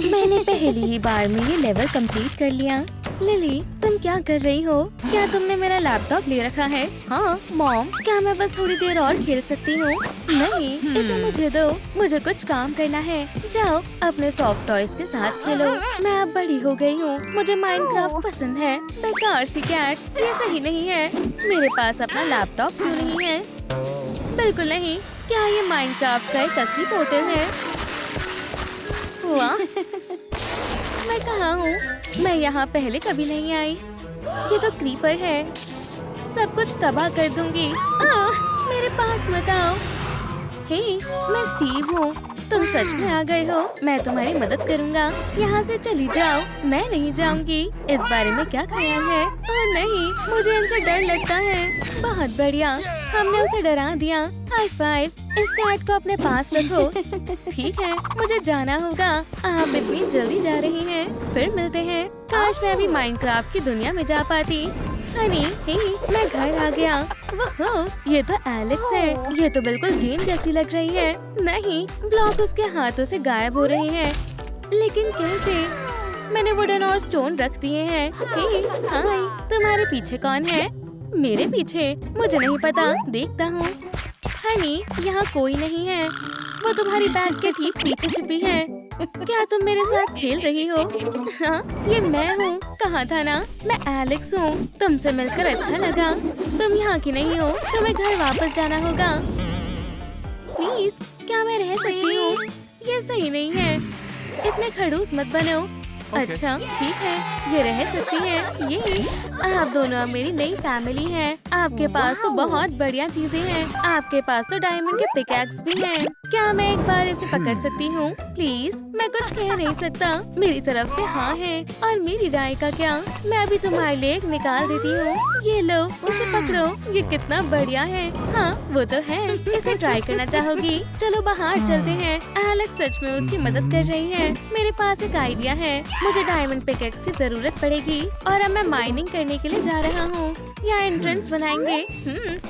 मैंने पहली ही बार में ये लेवल कंप्लीट कर लिया। लिली, तुम क्या कर रही हो? क्या तुमने मेरा लैपटॉप ले रखा है? हाँ मॉम, क्या मैं बस थोड़ी देर और खेल सकती हूँ? नहीं, इसे मुझे दो, मुझे कुछ काम करना है। जाओ अपने सॉफ्ट टॉयज के साथ खेलो। मैं अब बड़ी हो गई हूँ, मुझे माइनक्राफ्ट पसंद है। बेकार सी कैट, ये सही नहीं है। मेरे पास अपना लैपटॉप क्यों नहीं है? बिल्कुल नहीं। क्या ये माइनक्राफ्ट का एक असली पोर्टल है? वाह, मैं कहाँ हूँ? मैं यहाँ पहले कभी नहीं आई। ये तो क्रीपर है, सब कुछ तबाह कर दूंगी। मेरे पास मत आओ। हे, मैं स्टीव हूँ। तुम सच में आ गए हो? मैं तुम्हारी मदद करूँगा। यहाँ से चली जाओ। मैं नहीं जाऊँगी। इस बारे में क्या ख्याल है? ओह नहीं, मुझे इनसे डर लगता है। बहुत बढ़िया, हमने उसे डरा दिया। High five. इस कैट को अपने पास रखो। ठीक है, मुझे जाना होगा। आप इतनी जल्दी जा रही हैं। फिर मिलते हैं। काश मैं अभी माइनक्राफ्ट की दुनिया में जा पाती। हनी, हे, मैं घर आ गया। वोहो, ये तो एलेक्स है। ये तो बिल्कुल गेम जैसी लग रही है। नहीं, ब्लॉक उसके हाथों से गायब हो रहे हैं। लेकिन कैसे? मैंने वुडन और स्टोन रख दिए हैं। हे, हाय, तुम्हारे पीछे कौन है? मेरे पीछे? मुझे नहीं पता, देखता हूँ। हनी, यहाँ कोई नहीं है। वो तुम्हारी बैग के ठीक पीछे छिपी है। क्या तुम मेरे साथ खेल रही हो? हाँ, ये मैं हूँ। कहा था ना, मैं एलेक्स हूँ। तुमसे मिलकर अच्छा लगा। तुम यहाँ की नहीं हो, तुम्हें घर वापस जाना होगा। प्लीज, क्या मैं रह सकती हूँ? ये सही नहीं है। इतने खड़ूस मत बनो। अच्छा, ठीक है, ये रह सकती है। ये आप दोनों अब मेरी नई फैमिली हैं। आपके पास तो बहुत बढ़िया चीजें हैं। आपके पास तो डायमंड के पिकैक्स भी हैं। क्या मैं एक बार इसे पकड़ सकती हूँ? प्लीज, मैं कुछ कह नहीं सकता। मेरी तरफ से हाँ है। और मेरी राय का क्या? मैं अभी तुम्हारे लिए एक निकाल देती हूँ। ये लो, इसे पकड़ो। ये कितना बढ़िया है। हाँ, वो तो है। इसे ट्राई करना चाहोगी? चलो बाहर चलते हैं। एलेक्स सच में उसकी मदद कर रही है। मेरे पास एक आइडिया है। मुझे डायमंड पिकैक्स की जरूरत पड़ेगी और अब मैं माइनिंग करने के लिए जा रहा हूँ। यहाँ एंट्रेंस बनाएंगे।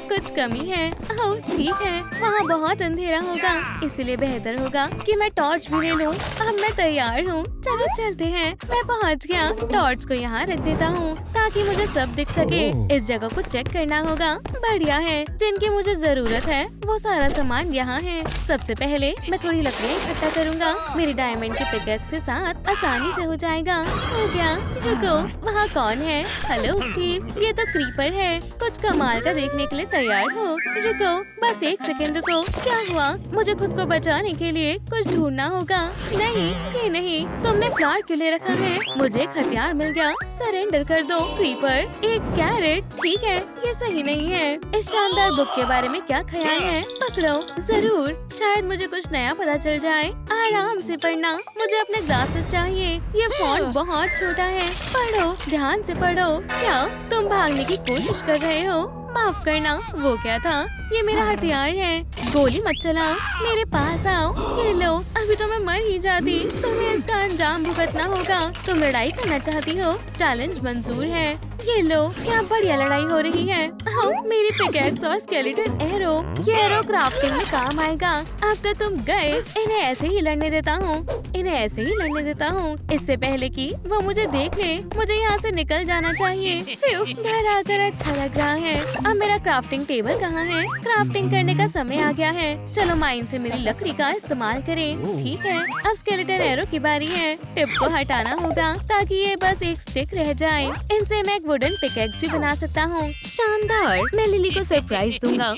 कुछ कमी है। ओह ठीक है, वहाँ बहुत अंधेरा होगा, इसलिए बेहतर होगा कि मैं टॉर्च भी ले लूँ। अब मैं तैयार हूँ। चलो चलते हैं। मैं पहुँच गया। टॉर्च को यहाँ रख देता हूँ ताकि मुझे सब दिख सके। इस जगह को चेक करना होगा। बढ़िया है, जिनकी मुझे जरूरत है वो सारा सामान यहाँ है। सबसे पहले मैं थोड़ी लकड़ियाँ इकट्ठा करूँगा। मेरी डायमंड के पिकैक्स के साथ आसानी से हो जाएगा। हो गया। रुको, वहाँ कौन है? हेलो स्टीव, ये तो क्रीपर है। कुछ कमाल का देखने के लिए तैयार हो? रुको, बस एक सेकंड रुको। क्या हुआ? मुझे खुद को बचाने के लिए कुछ ढूंढना होगा। नहीं, ये नहीं। तुमने फ्लावर क्यों ले रखा है? मुझे एक हथियार मिल गया। सरेंडर कर दो क्रीपर। एक कैरेट। ठीक है, ये सही नहीं है। इस शानदार बुक के बारे में क्या ख्याल है? पकड़ो। जरूर, शायद मुझे कुछ नया पता चल जाए। आराम से पढ़ना। मुझे अपने ग्लासेस चाहिए। ये फॉन्ट बहुत छोटा है। पढ़ो, ध्यान से पढ़ो। क्या तुम भागने की कोशिश कर रहे हो? माफ करना, वो क्या था? ये मेरा हथियार है। गोली मत चलाओ, मेरे पास आओ। ये लो, अभी तो मैं मर ही जाती। तुम्हें इसका अंजाम भुगतना होगा। तुम लड़ाई करना चाहती हो? चैलेंज मंजूर है। ये लो, क्या बढ़िया लड़ाई हो रही है। मेरी पिकैक्स और स्केलेटन एरो। ये एरो क्राफ्टिंग में काम आएगा। अब तो तुम गए। इन्हें ऐसे ही लड़ने देता हूँ। इन्हें ऐसे ही लड़ने देता हूँ, इससे पहले कि वो मुझे देख ले। मुझे यहाँ से निकल जाना चाहिए। घर आकर अच्छा लग रहा है। अब मेरा क्राफ्टिंग टेबल कहाँ है? क्राफ्टिंग करने का समय आ गया है। चलो माइन से मेरी लकड़ी का इस्तेमाल करें। ठीक है, अब स्केलेटन एरो की बारी है। टिप को हटाना होगा ताकि ये बस एक स्टिक रह जाए। इनसे मैं एक वुडन पिकैक्स भी बना सकता हूँ। शानदार, मैं लिली को सरप्राइज दूंगा।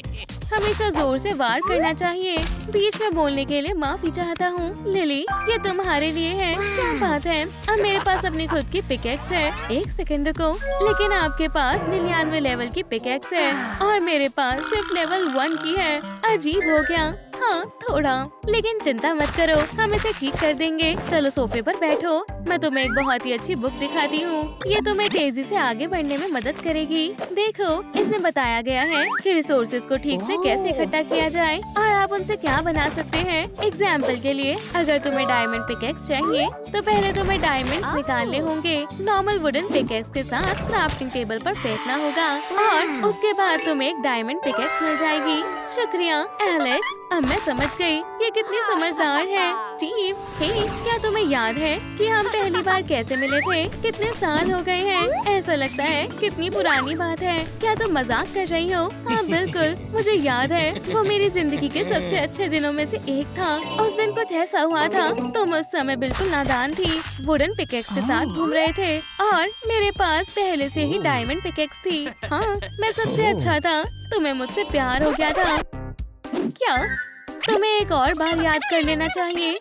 हमेशा जोर से वार करना चाहिए। बीच में बोलने के लिए माफी चाहता हूँ। लिली, ये तुम्हारे लिए है। क्या बात है? अब मेरे पास अपनी खुद की पिकैक्स है। एक सेकंड रुको, लेकिन आपके पास 99 लेवल की पिकैक्स है और मेरे पास सिर्फ लेवल 1 की है। अजीब हो गया। हाँ थोड़ा, लेकिन चिंता मत करो, हम इसे ठीक कर देंगे। चलो सोफे पर बैठो। मैं तुम्हें एक बहुत ही अच्छी बुक दिखाती हूँ। ये तुम्हें तेजी से आगे बढ़ने में मदद करेगी। देखो, इसमें बताया गया है कि रिसोर्सेज को ठीक से कैसे इकट्ठा किया जाए और आप उनसे क्या बना सकते हैं। एग्जाम्पल के लिए, अगर तुम्हें डायमंड पिकेक्स चाहिए तो पहले तुम्हें डायमंड्स निकालने होंगे। नॉर्मल वुडन पिकेक्स के साथ क्राफ्टिंग टेबल पर फेंकना होगा और उसके बाद तुम्हें एक डायमंड पिकेक्स मिल जाएगी। शुक्रिया एलेक्स, अब मैं समझ गई ये कितनी समझदार है। स्टीव, हे, क्या तुम्हें याद है कि हम पहली बार कैसे मिले थे? कितने साल हो गए हैं, ऐसा लगता है कितनी पुरानी बात है। क्या तुम मजाक कर रही हो? हाँ बिल्कुल, मुझे याद है, वो मेरी जिंदगी के सबसे अच्छे दिनों में से एक था। उस दिन कुछ ऐसा हुआ था, तुम उस समय बिल्कुल नादान थी, वुडन पिकेक्स के साथ घूम रहे थे और मेरे पास पहले से ही डायमंड पिकेक्स थी। हाँ, मैं सबसे अच्छा था, तुम्हें मुझसे प्यार हो गया था। क्या तुम्हें एक और बार याद कर लेना चाहिए?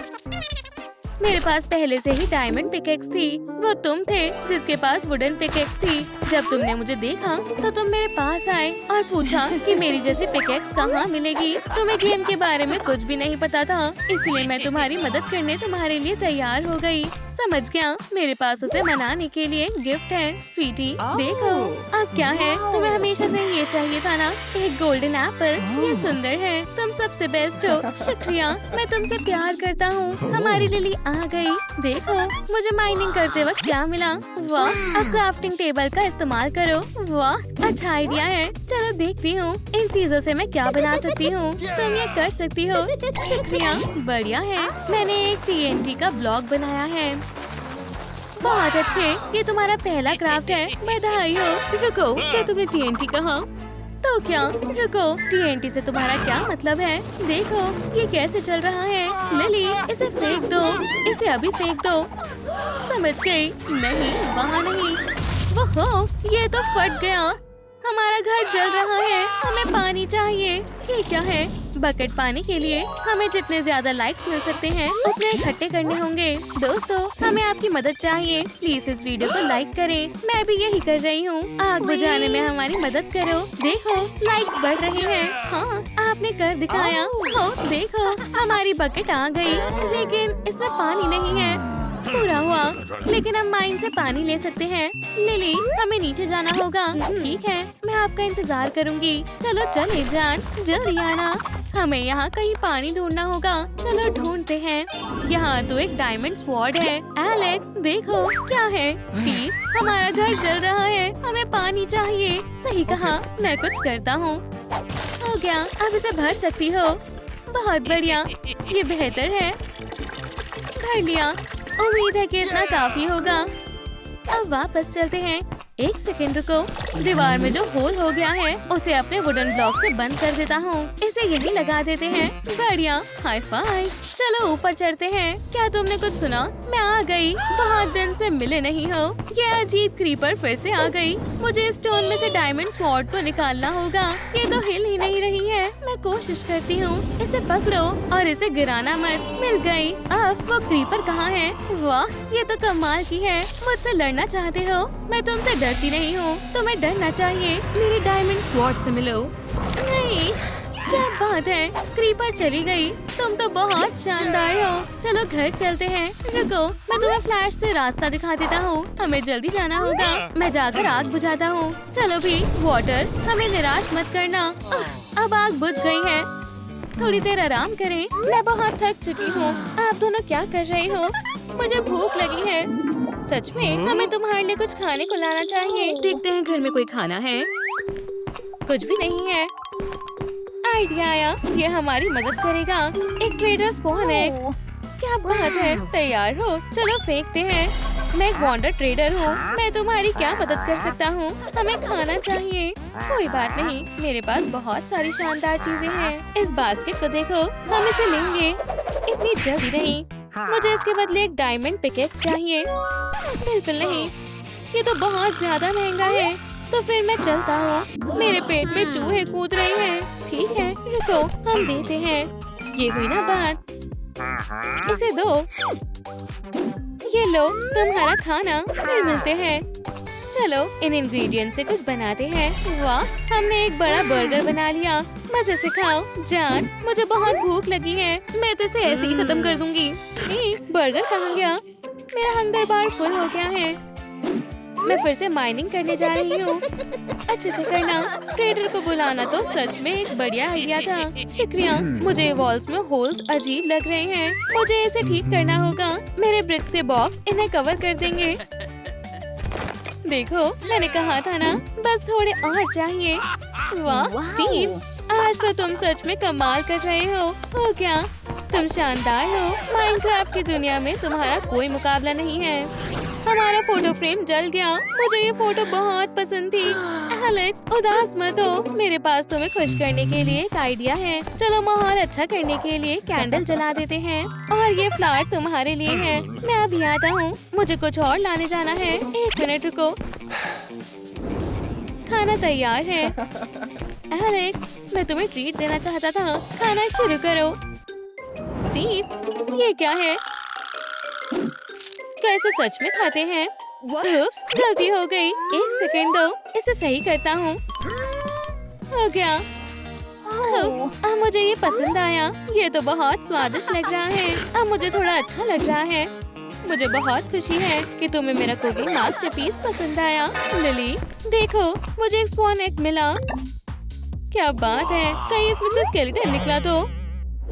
मेरे पास पहले से ही डायमंड पिकेक्स थी। वो तुम थे जिसके पास वुडन पिकेक्स थी। जब तुमने मुझे देखा तो तुम मेरे पास आए और पूछा कि मेरी जैसी पिकेक्स कहाँ मिलेगी। तुम्हें गेम के बारे में कुछ भी नहीं पता था, इसलिए मैं तुम्हारी मदद करने तुम्हारे लिए तैयार हो गई। समझ गया, मेरे पास उसे मनाने के लिए गिफ्ट है। स्वीटी, देखो, अब क्या है, तुम्हें हमेशा से ये चाहिए था ना, एक गोल्डन एप्पल। ये सुंदर है, तुम सबसे बेस्ट हो। शुक्रिया, मैं तुमसे प्यार करता हूँ। हमारी लिली आ गई। देखो, मुझे माइनिंग करते वक्त क्या मिला। वाह, अब क्राफ्टिंग टेबल का इस्तेमाल करो। वाह, अच्छा आइडिया है। चलो देखती हूँ इन चीजों से मैं क्या बना सकती हूँ। तुम ये कर सकती हो। शुक्रिया, बढ़िया है। मैंने एक TNT का ब्लॉक बनाया है। बहुत अच्छे, ये तुम्हारा पहला क्राफ्ट है, बधाई हो। रुको, क्या तुमने TNT कहा? तो क्या? रुको, TNT से तुम्हारा क्या मतलब है? देखो, ये कैसे चल रहा है। लिली, इसे फेंक दो, इसे अभी फेंक दो। समझ गई? नहीं, वहाँ नहीं। वो, ये तो फट गया। हमारा घर जल रहा है, हमें पानी चाहिए। ये क्या है? बकेट पानी के लिए हमें जितने ज्यादा लाइक्स मिल सकते हैं उतने इकट्ठे करने होंगे। दोस्तों, हमें आपकी मदद चाहिए। प्लीज इस वीडियो को लाइक करें। मैं भी यही कर रही हूँ। आग बुझाने में हमारी मदद करो। देखो, लाइक्स बढ़ रहे हैं। हाँ, आपने कर दिखाया। हो, देखो, हमारी बकेट आ गई, लेकिन इसमें पानी नहीं है। पूरा हुआ, लेकिन हम माइन से पानी ले सकते हैं। लिली, हमें नीचे जाना होगा। ठीक है, मैं आपका इंतजार करूंगी। चलो चले जान, जल्दी आना। हमें यहाँ कहीं पानी ढूंढना होगा। चलो ढूंढते हैं। यहाँ तो एक डायमंड स्वॉर्ड है। एलेक्स, देखो क्या है। स्टीव, हमारा घर जल रहा है, हमें पानी चाहिए। सही कहा, मैं कुछ करता हूँ। हो गया, अब इसे भर सकती हो। बहुत बढ़िया, ये बेहतर है। भर लिया। उम्मीद है कि इतना काफी होगा। अब वापस चलते हैं। एक सेकेंड रुको, दीवार में जो होल हो गया है उसे अपने वुडन ब्लॉक से बंद कर देता हूँ। इसे यही लगा देते हैं। बढ़िया, हाई फाइव। चलो ऊपर चढ़ते हैं। क्या तुमने कुछ सुना? मैं आ गई। बहुत दिन से मिले नहीं हो। ये अजीब क्रीपर फिर से आ गई। मुझे स्टोन में से डायमंड स्वॉर्ड को निकालना होगा। ये तो हिल ही नहीं रही है। मैं कोशिश करती हूँ। इसे पकड़ो और इसे गिराना मत। मिल गई। अब वो क्रीपर कहाँ है? वाह, ये तो कमाल की है। मुझसे लड़ना चाहते हो? मैं तुमसे डरती नहीं हूँ, तुम्हें डरना चाहिए। मेरे डायमंड स्वॉर्ड से मिलो। नहीं, क्या बात है, क्रीपर चली गई। तुम तो बहुत शानदार हो। चलो घर चलते हैं। रुको, मैं तुम्हें फ्लैश से रास्ता दिखा देता हूँ। हमें जल्दी जाना होगा। मैं जाकर आग बुझाता हूँ। चलो भी, वाटर, हमें निराश मत करना। अब आग बुझ गई है। थोड़ी देर आराम करें। मैं बहुत थक चुकी हूँ। आप दोनों क्या कर रहे हो? मुझे भूख लगी है। सच में, हमें तुम्हारे लिए कुछ खाने को लाना चाहिए। देखते हैं घर में कोई खाना है। कुछ भी नहीं है। आइडिया आया, ये हमारी मदद करेगा। एक ट्रेडर स्पॉन है। क्या बात है, तैयार हो? चलो फेंकते हैं। मैं एक वॉन्डर ट्रेडर हूँ। मैं तुम्हारी क्या मदद कर सकता हूँ? हमें खाना चाहिए। कोई बात नहीं, मेरे पास बहुत सारी शानदार चीजें हैं। इस बास्केट को देखो, हम इसे लेंगे। इतनी जल्दी नहीं, मुझे इसके बदले एक डायमंड पिकेक्स चाहिए। बिल्कुल नहीं, ये तो बहुत ज्यादा महंगा है। तो फिर मैं चलता हूँ। मेरे पेट में चूहे कूद रहे हैं। ठीक है, रुको, हम देते हैं। ये हुई ना बात। इसे दो। ये लो तुम्हारा खाना। फिर मिलते हैं। चलो इन इंग्रेडिएंट से कुछ बनाते हैं। वाह, हमने एक बड़ा बर्गर बना लिया। मजे से खाओ। जान, मुझे बहुत भूख लगी है। मैं तो इसे ऐसे ही खत्म कर दूंगी। बर्गर कहाँ गया? मेरा हंगर बार फुल हो गया है। मैं फिर से माइनिंग करने जा रही हूँ। अच्छे से करना। ट्रेडर को बुलाना तो सच में एक बढ़िया आइडिया था। शुक्रिया। मुझे वॉल्स में होल्स अजीब लग रहे हैं। मुझे इसे ठीक करना होगा। मेरे ब्रिक्स के बॉक्स इन्हें कवर कर देंगे। देखो, मैंने कहा था ना, बस थोड़े और चाहिए। वाह स्टीव, आज तो तुम सच में कमाल कर रहे हो क्या? तुम शानदार हो। माइनक्राफ्ट की दुनिया में तुम्हारा कोई मुकाबला नहीं है। हमारा फोटो फ्रेम जल गया। मुझे ये फोटो बहुत पसंद थी। एलेक्स, उदास मत हो। मेरे पास तुम्हें खुश करने के लिए एक आइडिया है। चलो माहौल अच्छा करने के लिए कैंडल जला देते हैं। और ये फ्लावर तुम्हारे लिए है। मैं अभी आता हूँ। मुझे कुछ और लाने जाना है। 1 मिनट रुको। खाना तैयार है। एलेक्स, मैं तुम्हें ट्रीट देना चाहता था। खाना शुरू करो। स्टीव, ये क्या है? क्या इसे सच में खाते हैं? उप्स, गलती हो गई। 1 सेकंड दो, इसे सही करता हूँ। हो गया। अब मुझे ये पसंद आया। ये तो बहुत स्वादिष्ट लग रहा है। अब मुझे थोड़ा अच्छा लग रहा है। मुझे बहुत खुशी है कि तुम्हें मेरा कुकिंग मास्टरपीस पसंद आया। लिली, देखो, मुझे एक स्पॉन एग मिला। क्या बात है। कहीं इसमें से स्केलेटन निकला तो,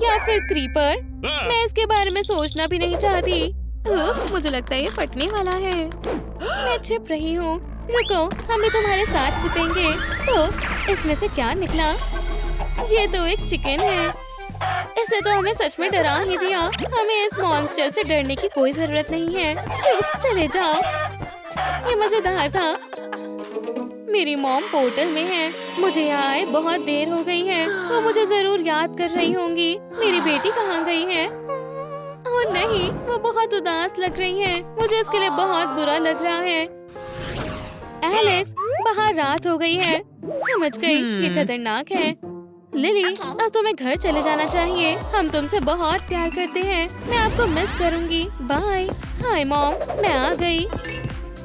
या फिर क्रीपर। मैं इसके बारे में सोचना भी नहीं चाहती। मुझे लगता है ये फटने वाला है। मैं छिप रही हूँ। रुको, हम भी तुम्हारे साथ छिपेंगे। तो इसमें से क्या निकला? ये तो एक चिकन है। इसे तो हमें सच में डरा ही दिया। हमें इस मॉन्स्टर से डरने की कोई जरूरत नहीं है। चले जाओ। ये मजेदार था। मेरी मॉम पोर्टल में है। मुझे यहाँ आए बहुत देर हो गई है। वो मुझे जरूर याद कर रही होंगी। मेरी बेटी कहाँ गई है? ओह नहीं, वो बहुत उदास लग रही है। मुझे इसके लिए बहुत बुरा लग रहा है। एलेक्स, बाहर रात हो गई है। समझ गई, ये खतरनाक है। लिली, अब तुम्हें घर चले जाना चाहिए। हम तुमसे बहुत प्यार करते हैं। मैं आपको मिस करूंगी। बाय। हाय मॉम, मैं आ गई।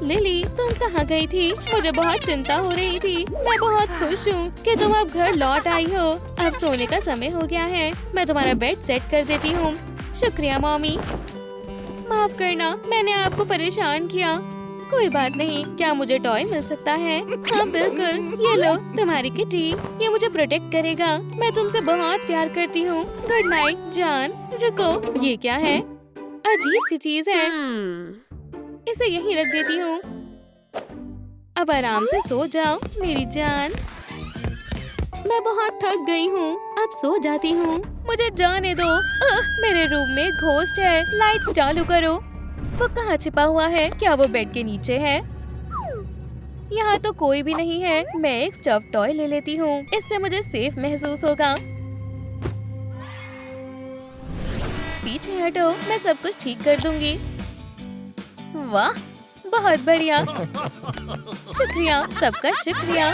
लिली, तुम कहाँ गई थी? मुझे बहुत चिंता हो रही थी। मैं बहुत खुश हूँ कि तुम अब घर लौट आई हो। अब सोने का समय हो गया है। मैं तुम्हारा बेड सेट कर देती हूँ। शुक्रिया मॉमी। माफ करना, मैंने आपको परेशान किया। कोई बात नहीं। क्या मुझे टॉय मिल सकता है? हाँ बिल्कुल। ये लो तुम्हारी किटी। ये मुझे प्रोटेक्ट करेगा। मैं तुमसे बहुत प्यार करती हूँ। गुड नाइट जान। रुको, ये क्या है? अजीब सी चीज है। इसे यहीं रख देती हूँ। अब आराम से सो जाओ मेरी जान। मैं बहुत थक गई हूँ। अब सो जाती हूँ। मुझे जाने दो। मेरे रूम में घोस्ट है। लाइट्स चालू करो। वो कहाँ छिपा हुआ है? क्या वो बेड के नीचे है? यहाँ तो कोई भी नहीं है। मैं एक स्टफ टॉय ले लेती हूँ। इससे मुझे सेफ महसूस होगा। पीछे हटो, मैं सब कुछ ठीक कर दूंगी। वाह, बहुत बढ़िया। शुक्रिया, सबका शुक्रिया।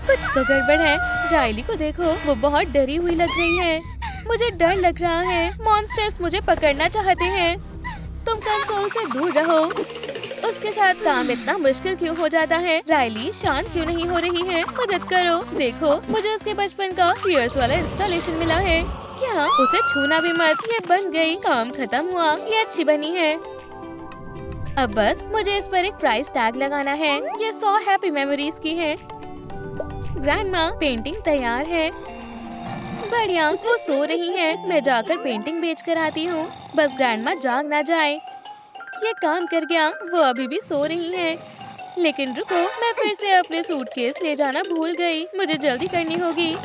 कुछ तो गड़बड़ है। राइली को देखो, वो बहुत डरी हुई लग रही है। मुझे डर लग रहा है। मॉन्स्टर्स मुझे पकड़ना चाहते हैं। तुम कंसोल से दूर रहो। उसके साथ काम इतना मुश्किल क्यों हो जाता है? राइली शांत क्यों नहीं हो रही है? मदद करो। देखो, मुझे उसके बचपन का टीयर्स वाला इंस्टॉलेशन मिला है। क्या? उसे छूना भी मत। ये बन गई। काम खत्म हुआ। ये अच्छी बनी है। अब बस मुझे इस पर एक प्राइस टैग लगाना है। ये 100 हैप्पी मेमोरीज की है। ग्रैंडमा, पेंटिंग तैयार है। बढ़िया, वो सो रही है। मैं जाकर पेंटिंग बेच कर आती हूँ। बस ग्रैंडमा जाग ना जाए। ये काम कर गया। वो अभी भी सो रही है। लेकिन रुको, मैं फिर से अपने सूटकेस ले जाना भूल गई। मुझे जल्दी करनी होगी।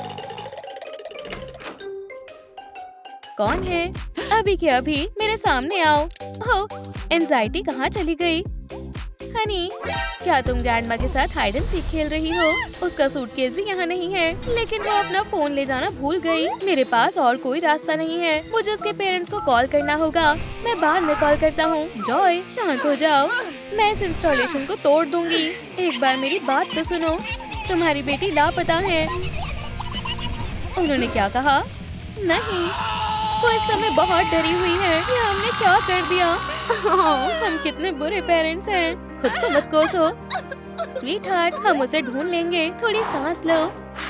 कौन है? अभी के अभी मेरे सामने आओ। हो, एंजाइटी कहाँ चली गई? हनी, क्या तुम ग्रैंडमा के साथ हाइड एंड सीक खेल रही हो? उसका सूटकेस भी यहाँ नहीं है। लेकिन वो अपना फोन ले जाना भूल गई। मेरे पास और कोई रास्ता नहीं है। मुझे उसके पेरेंट्स को कॉल करना होगा। मैं बाद में कॉल करता हूँ। जॉय, शांत हो जाओ। मैं इस इंस्टॉलेशन को तोड़ दूंगी। एक बार मेरी बात तो सुनो। तुम्हारी बेटी लापता है। उन्होंने क्या कहा? नहीं, वो इस समय बहुत डरी हुई है। ये हमने क्या कर दिया? हम कितने बुरे पेरेंट्स हैं। खुद को मत कोसो। स्वीटहार्ट, हम उसे ढूंढ लेंगे। थोड़ी सांस लो।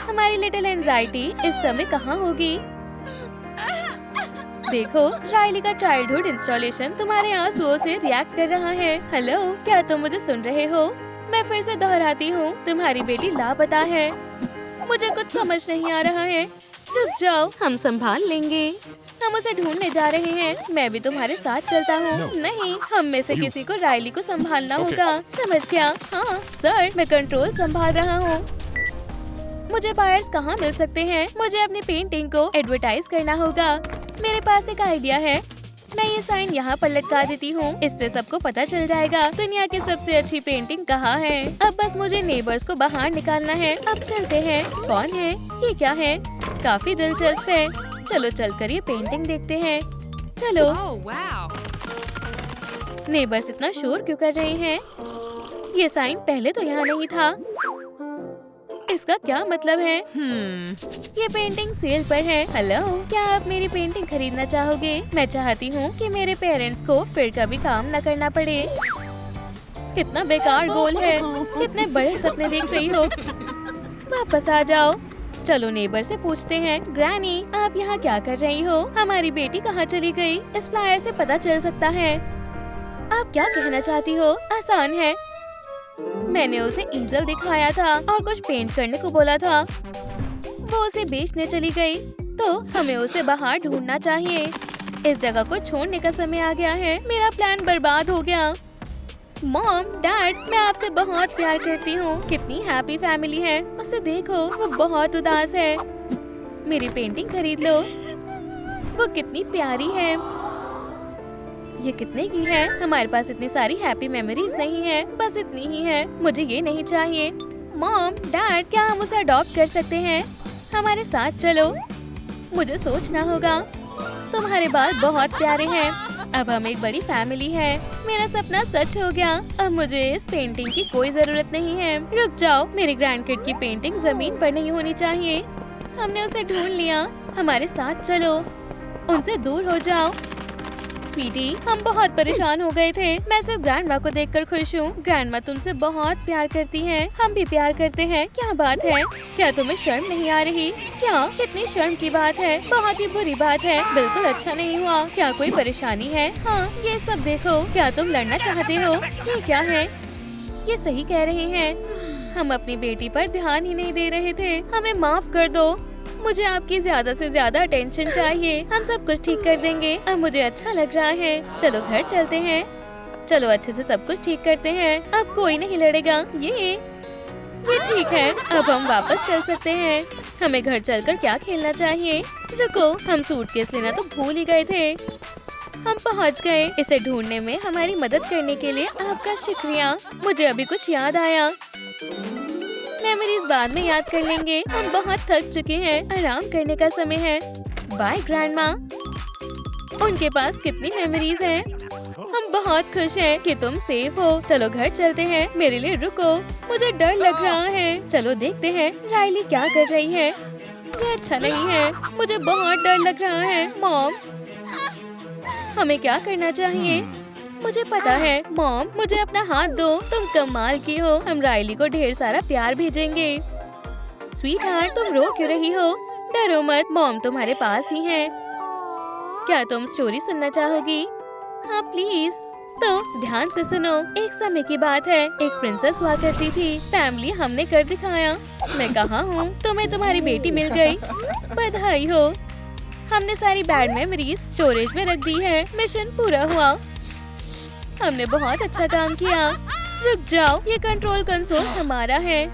हमारी लिटिल एंजाइटी इस समय कहाँ होगी? देखो, राइली का चाइल्डहुड इंस्टॉलेशन तुम्हारे आंसुओं से रिएक्ट कर रहा है। हेलो, क्या तुम मुझे सुन रहे हो? मैं फिर से दोहराती हूँ, तुम्हारी बेटी लापता है। मुझे कुछ समझ नहीं आ रहा है। रुक जाओ, हम संभाल लेंगे। हम उसे ढूंढने जा रहे हैं। मैं भी तुम्हारे साथ चलता हूँ। नहीं, हम में से किसी को राइली को संभालना होगा। समझ गया? हाँ सर, मैं कंट्रोल संभाल रहा हूँ। मुझे बायर्स कहाँ मिल सकते हैं? मुझे अपनी पेंटिंग को एडवर्टाइज करना होगा। मेरे पास एक आइडिया है। मैं ये साइन यहाँ पर लटका देती हूँ। इससे सबको पता चल जाएगा दुनिया की सबसे अच्छी पेंटिंग कहाँ है। अब बस मुझे नेबर्स को बाहर निकालना है। अब चलते हैं। कौन है? ये क्या है? काफी दिलचस्प है। चलो चलकर ये पेंटिंग देखते हैं। चलो। नेबर्स इतना शोर क्यों कर रहे हैं? ये साइन पहले तो यहाँ नहीं था। इसका क्या मतलब है? ये पेंटिंग सेल पर है। हेलो, क्या आप मेरी पेंटिंग खरीदना चाहोगे? मैं चाहती हूँ कि मेरे पेरेंट्स को फिर कभी काम न करना पड़े। कितना बेकार गोल है। कितने बड़े सपने देख रही हो। वापस आ जाओ। चलो नेबर से पूछते हैं। ग्रैनी, आप यहाँ क्या कर रही हो? हमारी बेटी कहाँ चली गई? इस फ्लायर से पता चल सकता है। आप क्या कहना चाहती हो? आसान है। मैंने उसे ईजल दिखाया था और कुछ पेंट करने को बोला था। वो उसे बेचने चली गई, तो हमें उसे बाहर ढूंढना चाहिए। इस जगह को छोड़ने का समय आ गया है। मेरा प्लान बर्बाद हो गया। मॉम, डैड, मैं आपसे बहुत प्यार करती हूँ। कितनी हैप्पी फैमिली है। उसे देखो, वो बहुत उदास है। मेरी पेंटिंग खरीद लो। वो कितनी प्यारी है। ये कितने की है? हमारे पास इतनी सारी हैप्पी मेमोरीज नहीं है। बस इतनी ही है। मुझे ये नहीं चाहिए। मॉम, डैड, क्या हम उसे अडॉप्ट कर सकते हैं? हमारे साथ चलो। मुझे सोचना होगा। तुम्हारे बाल बहुत प्यारे हैं। अब हम एक बड़ी फैमिली है। मेरा सपना सच हो गया। अब मुझे इस पेंटिंग की कोई जरूरत नहीं है। रुक जाओ, मेरी ग्रैंडकिड की पेंटिंग जमीन पर नहीं होनी चाहिए। हमने उसे ढूंढ लिया। हमारे साथ चलो। उनसे दूर हो जाओ। स्वीटी, हम बहुत परेशान हो गए थे। मैं सिर्फ ग्रैंडमा को देखकर खुश हूँ। ग्रैंडमा तुमसे बहुत प्यार करती हैं। हम भी प्यार करते हैं। क्या बात है? क्या तुम्हें शर्म नहीं आ रही? क्या? कितनी शर्म की बात है। बहुत ही बुरी बात है। बिल्कुल अच्छा नहीं हुआ। क्या कोई परेशानी है? हाँ, ये सब देखो। क्या तुम लड़ना चाहते हो? ये क्या है? ये सही कह रहे हैं। हम अपनी बेटी पर ध्यान ही नहीं दे रहे थे। हमें माफ कर दो। मुझे आपकी ज्यादा से ज्यादा अटेंशन चाहिए। हम सब कुछ ठीक कर देंगे। अब मुझे अच्छा लग रहा है। चलो घर चलते हैं। चलो अच्छे से सब कुछ ठीक करते हैं। अब कोई नहीं लड़ेगा। ये ठीक है। अब हम वापस चल सकते हैं। हमें घर चलकर क्या खेलना चाहिए? रुको, हम सूटकेस लेना तो भूल ही गए थे। हम पहुंच गए। इसे ढूंढने में हमारी मदद करने के लिए आपका शुक्रिया। मुझे अभी कुछ याद आया। मेमोरीज बाद में याद कर लेंगे। हम बहुत थक चुके हैं। आराम करने का समय है। Bye grandma. उनके पास कितनी मेमोरीज हैं। हम बहुत खुश हैं कि तुम सेफ हो। चलो घर चलते हैं। मेरे लिए रुको, मुझे डर लग रहा है। चलो देखते हैं राइली क्या कर रही है। ये अच्छा नहीं है। मुझे बहुत डर लग रहा है। मॉम, हमें क्या करना चाहिए? मुझे पता है। मॉम, मुझे अपना हाथ दो। तुम कमाल की हो। हम राइली को ढेर सारा प्यार भेजेंगे। स्वीटहार्ट, तुम रो क्यों रही हो? डरो मत, मॉम तुम्हारे पास ही है। क्या तुम स्टोरी सुनना चाहोगी? हाँ प्लीज। तो ध्यान से सुनो। एक समय की बात है। एक प्रिंसेस हुआ करती थी। फैमिली हमने कर दिखाया। मैं कहाँ हूँ? तुम्हें तुम्हारी बेटी मिल गई। बधाई हो। हमने सारी बैड मेमोरीज स्टोरेज में रख दी है। मिशन पूरा हुआ। हमने बहुत अच्छा काम किया। रुक जाओ, ये कंट्रोल कंसोल हमारा है।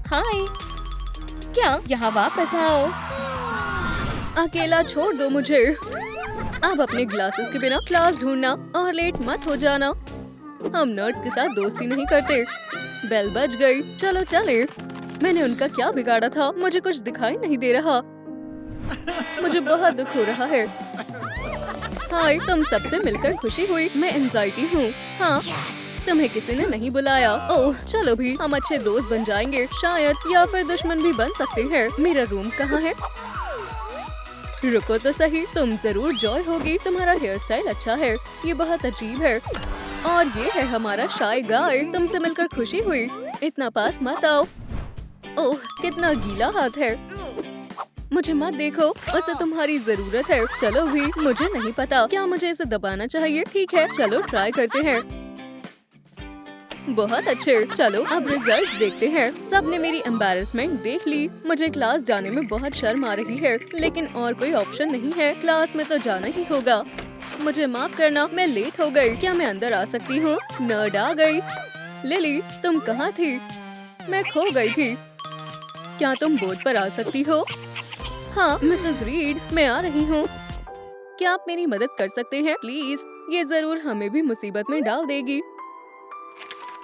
हाय, क्या यहाँ वापस आओ? अकेला छोड़ दो मुझे। अब अपने ग्लासेस के बिना क्लास ढूंढना और लेट मत हो जाना। हम नर्ड्स के साथ दोस्ती नहीं करते। बेल बज गई। चलो चले। मैंने उनका क्या बिगाड़ा था? मुझे कुछ दिखाई नहीं दे रहा। मुझे बहुत दुख हो रहा है। हाय, तुम सबसे मिलकर खुशी हुई। मैं एंजाइटी हूँ। हाँ, तुम्हें किसी ने नहीं बुलाया। ओह, चलो भी, हम अच्छे दोस्त बन जाएंगे शायद, या फिर दुश्मन भी बन सकते हैं। मेरा रूम कहाँ है? रुको तो सही, तुम जरूर जॉय होगी। तुम्हारा हेयर स्टाइल अच्छा है। ये बहुत अजीब है। और ये है हमारा शाय गाय। तुमसे मिलकर खुशी हुई। इतना पास मत आओ। ओह, कितना गीला हाथ है। मुझे मत देखो, उसे तुम्हारी जरूरत है। चलो भी, मुझे नहीं पता क्या मुझे इसे दबाना चाहिए। ठीक है, चलो ट्राई करते हैं। बहुत अच्छे, चलो अब रिजल्ट्स देखते हैं। सबने मेरी एम्बैरेसमेंट देख ली। मुझे क्लास जाने में बहुत शर्म आ रही है, लेकिन और कोई ऑप्शन नहीं है। क्लास में तो जाना ही होगा। मुझे माफ करना, मैं लेट हो गई। क्या मैं अंदर आ सकती हूँ? नर्ड आ गई। लिली, तुम कहाँ थी? मैं खो गई थी। क्या तुम बोर्ड पर आ सकती हो? हाँ मिसेस रीड, मैं आ रही हूँ। क्या आप मेरी मदद कर सकते हैं प्लीज? ये जरूर हमें भी मुसीबत में डाल देगी।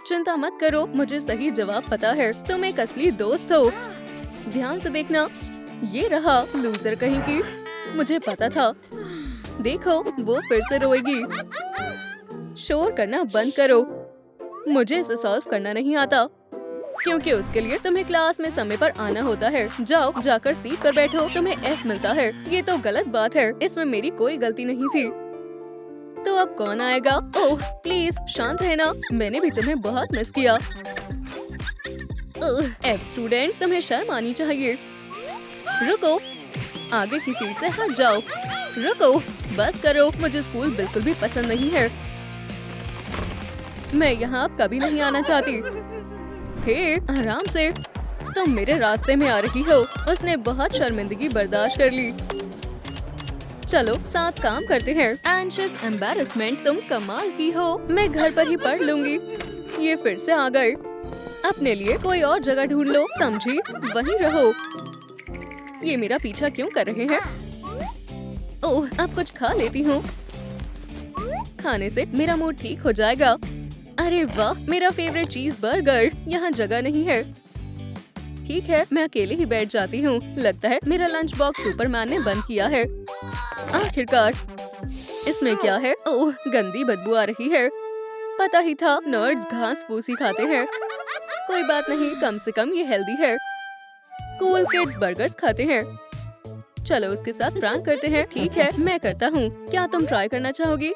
चिंता मत करो, मुझे सही जवाब पता है। तुम एक असली दोस्त हो। ध्यान से देखना, ये रहा लूजर कहीं की। मुझे पता था। देखो, वो फिर से रोएगी। शोर करना बंद करो। मुझे इसे सॉल्व करना नहीं आता, क्योंकि उसके लिए तुम्हें क्लास में समय पर आना होता है। जाओ, जाकर सीट पर बैठो, तुम्हें F मिलता है। ये तो गलत बात है, इसमें मेरी कोई गलती नहीं थी। तो अब कौन आएगा? ओह प्लीज शांत रहना, मैंने भी तुम्हें बहुत मिस किया। F स्टूडेंट, तुम्हें शर्म आनी चाहिए। रुको, आगे की सीट से हट जाओ। रुको, बस करो, मुझे स्कूल बिल्कुल भी पसंद नहीं है। मैं यहाँ अब कभी नहीं आना चाहती। हे, आराम से, तुम मेरे रास्ते में आ रही हो। उसने बहुत शर्मिंदगी बर्दाश्त कर ली। चलो साथ काम करते हैं। एंशियस एम्बैरेसमेंट, तुम कमाल की हो। मैं घर पर ही पढ़ लूंगी। ये फिर से आ गए। अपने लिए कोई और जगह ढूंढ लो, समझी? वहीं रहो। ये मेरा पीछा क्यों कर रहे हैं? ओह, अब कुछ खा लेती हूँ। खाने से मेरा मूड ठीक हो जाएगा। अरे वाह, मेरा फेवरेट चीज बर्गर। यहाँ जगह नहीं है। ठीक है, मैं अकेले ही बैठ जाती हूँ। लगता है मेरा लंच बॉक्स सुपरमैन ने बंद किया है। आखिरकार, इसमें क्या है? ओह, गंदी बदबू आ रही है। पता ही था, नर्ड्स घास फूसी खाते हैं। कोई बात नहीं, कम से कम ये हेल्दी है। कूल किड्स बर्गर्स खाते हैं। चलो उसके साथ प्रैंक करते हैं। ठीक है, मैं करता हूँ। क्या तुम ट्राई करना चाहोगी?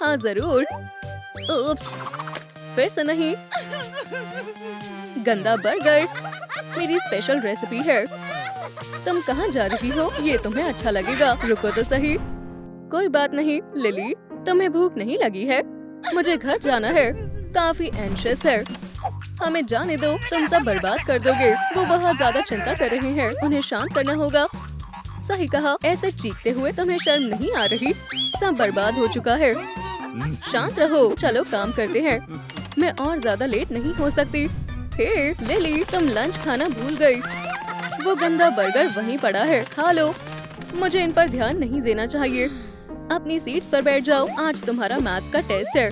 हाँ जरूर। उप्स, फिर से नहीं। गंदा बर्गर मेरी स्पेशल रेसिपी है। तुम कहाँ जा रही हो? ये तुम्हें अच्छा लगेगा। रुको तो सही। कोई बात नहीं लिली, तुम्हें भूख नहीं लगी है? मुझे घर जाना है। काफी एंशियस है। हमें जाने दो, तुम सब बर्बाद कर दोगे। वो बहुत ज्यादा चिंता कर रहे हैं, उन्हें शांत करना होगा। सही कहा, ऐसे चीखते हुए तुम्हें शर्म नहीं आ रही? सब बर्बाद हो चुका है। शांत रहो, चलो काम करते हैं। मैं और ज्यादा लेट नहीं हो सकती। हे लिली, तुम लंच खाना भूल गई। वो गंदा बर्गर वहीं पड़ा है, खा लो। मुझे इन पर ध्यान नहीं देना चाहिए। अपनी सीट्स पर बैठ जाओ, आज तुम्हारा मैथ्स का टेस्ट है।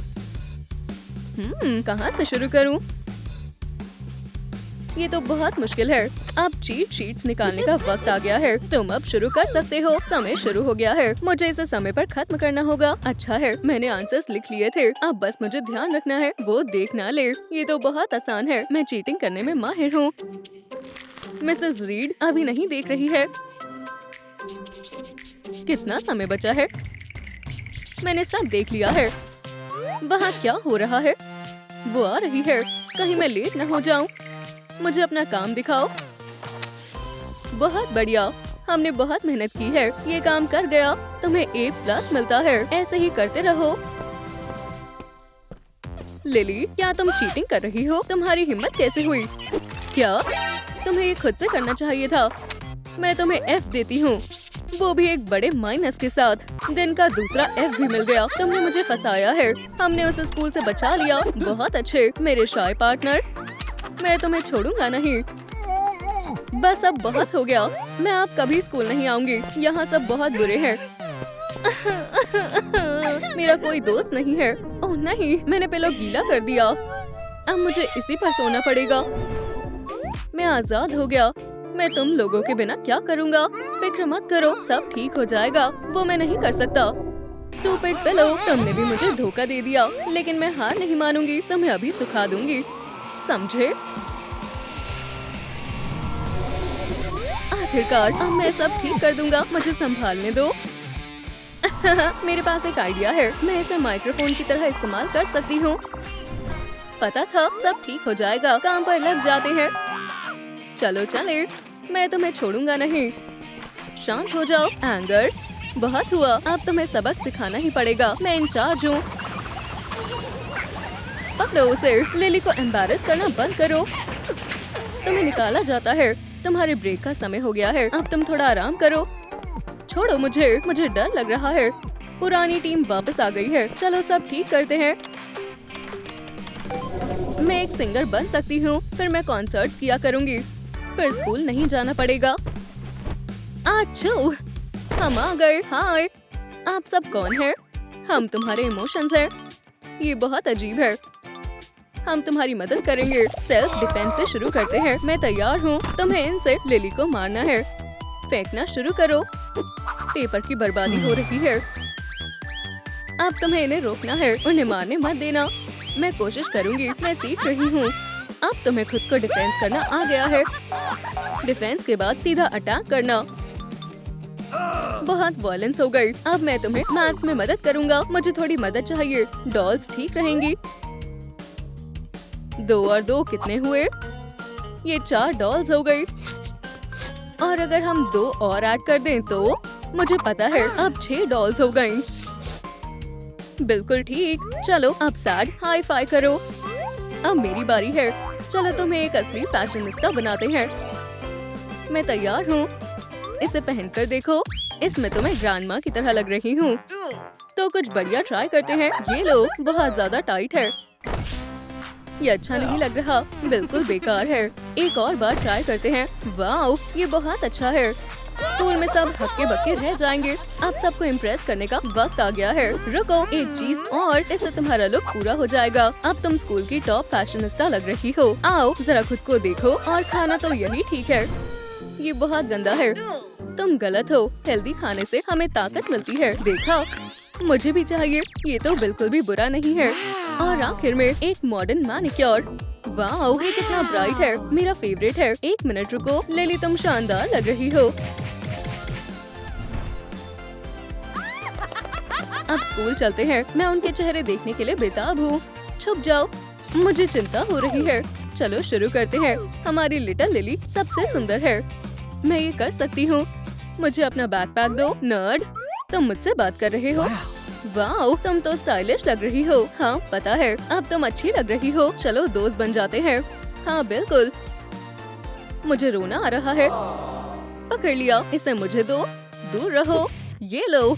कहाँ से शुरू करूँ? ये तो बहुत मुश्किल है। अब चीट शीट्स निकालने का वक्त आ गया है। तुम अब शुरू कर सकते हो। समय शुरू हो गया है। मुझे इसे समय पर खत्म करना होगा। अच्छा है, मैंने आंसर्स लिख लिए थे। अब बस मुझे ध्यान रखना है वो देख ना ले। ये तो बहुत आसान है, मैं चीटिंग करने में माहिर हूँ। मिसेस रीड अभी नहीं देख रही है। कितना समय बचा है? मैंने सब देख लिया है। वहाँ क्या हो रहा है? वो आ रही है। कहीं मैं लेट न हो जाऊं। मुझे अपना काम दिखाओ। बहुत बढ़िया, हमने बहुत मेहनत की है। ये काम कर गया। तुम्हें A+ मिलता है। ऐसे ही करते रहो। लिली, क्या तुम चीटिंग कर रही हो? तुम्हारी हिम्मत कैसे हुई? क्या तुम्हें ये खुद से करना चाहिए था? मैं तुम्हें F देती हूँ, वो भी एक बड़े माइनस के साथ। दिन का दूसरा F भी मिल गया। तुमने मुझे फंसाया है। हमने उसे स्कूल से बचा लिया। बहुत अच्छे मेरे शाय पार्टनर। मैं तुम्हें छोड़ूंगा नहीं। बस अब बहुत हो गया। मैं अब कभी स्कूल नहीं आऊंगी। यहाँ सब बहुत बुरे हैं। मेरा कोई दोस्त नहीं है। ओह नहीं, मैंने पिलो गीला कर दिया। अब मुझे इसी पर सोना पड़ेगा। मैं आजाद हो गया। मैं तुम लोगों के बिना क्या करूँगा? फिक्र मत करो, सब ठीक हो जाएगा। वो मैं नहीं कर सकता। स्टूपिड पिलो, तुमने भी मुझे धोखा दे दिया। लेकिन मैं हार नहीं मानूंगी। तुम्हें अभी सुखा दूंगी, समझे? आखिरकार अब मैं सब ठीक कर दूंगा। मुझे संभालने दो। मेरे पास एक आइडिया है। मैं इसे माइक्रोफोन की तरह इस्तेमाल कर सकती हूँ। पता था, सब ठीक हो जाएगा। काम पर लग जाते हैं। चलो चले, मैं तुम्हें छोड़ूंगा नहीं। शांत हो जाओ। एंगर, बहुत हुआ, अब तुम्हें सबक सिखाना ही पड़ेगा। मैं इंचार्ज हूँ। पकड़ो उसे। लिली को एम्बैरेस करना बंद करो। तुम्हें निकाला जाता है। तुम्हारे ब्रेक का समय हो गया है। अब तुम थोड़ा आराम करो। छोड़ो मुझे डर लग रहा है। पुरानी टीम वापस आ गई है। चलो सब ठीक करते हैं। मैं एक सिंगर बन सकती हूँ। फिर मैं कॉन्सर्ट्स किया करूँगी। फिर स्कूल नहीं जाना पड़ेगा। आच्छू, हम आ गए। हाय, आप सब कौन है? हम तुम्हारे इमोशंस हैं। ये बहुत अजीब है। हम तुम्हारी मदद करेंगे। सेल्फ डिफेंस से शुरू करते हैं। मैं तैयार हूँ। तुम्हें इनसे लिली को मारना है। फेंकना शुरू करो। पेपर की बर्बादी हो रही है। अब तुम्हें इन्हें रोकना है। उन्हें मारने मत देना। मैं कोशिश करूँगी। मैं सीख रही हूँ। अब तुम्हें खुद को डिफेंस करना आ गया है। डिफेंस के बाद सीधा अटैक करना। बहुत वॉयलेंस हो गई। अब मैं तुम्हें मैथ्स में मदद करूँगा। मुझे थोड़ी मदद चाहिए। डॉल्स ठीक रहेंगी। 2 और 2 कितने हुए? ये 4 डॉल्स हो गई। और अगर हम 2 और ऐड कर दें तो मुझे पता है अब 6 डॉल्स हो गई। बिल्कुल ठीक। चलो अब सैड हाई फाई करो। अब मेरी बारी है। चलो तुम्हें एक असली फैशनिस्टा बनाते हैं। मैं तैयार हूँ। इसे पहनकर देखो। इसमें तो मैं ग्रैंडमा की तरह लग रही हूँ। तो कुछ बढ़िया ट्राई करते हैं। ये लो, बहुत ज्यादा टाइट है। ये अच्छा नहीं लग रहा। बिल्कुल बेकार है। एक और बार ट्राई करते हैं। वाओ, ये बहुत अच्छा है। स्कूल में सब हक्के बक्के रह जाएंगे। अब सबको इम्प्रेस करने का वक्त आ गया है। रुको, एक चीज और, इससे तुम्हारा लुक पूरा हो जाएगा। अब तुम स्कूल की टॉप फैशनिस्टा लग रही हो। आओ जरा खुद को देखो। और खाना तो यही ठीक है। ये बहुत गंदा है। तुम गलत हो। हेल्दी खाने से हमें ताकत मिलती है। देखा, मुझे भी चाहिए। ये तो बिल्कुल भी बुरा नहीं है। और आखिर में एक मॉडर्न मैनिक्योर। वाओ, ये कितना ब्राइट है। मेरा फेवरेट है। 1 मिनट रुको। लिली, तुम शानदार लग रही हो। अब स्कूल चलते हैं। मैं उनके चेहरे देखने के लिए बेताब हूँ। छुप जाओ, मुझे चिंता हो रही है। चलो शुरू करते हैं। हमारी लिटिल लिली सबसे सुंदर है। मैं ये कर सकती हूँ। मुझे अपना बैकपैक दो। नर्ड, तुम मुझसे बात कर रहे हो? वाओ, तुम तो स्टाइलिश लग रही हो। हाँ पता है। अब तुम अच्छी लग रही हो। चलो दोस्त बन जाते हैं। हाँ बिल्कुल। मुझे रोना आ रहा है। पकड़ लिया। इसे मुझे दो। दूर रहो। ये लो।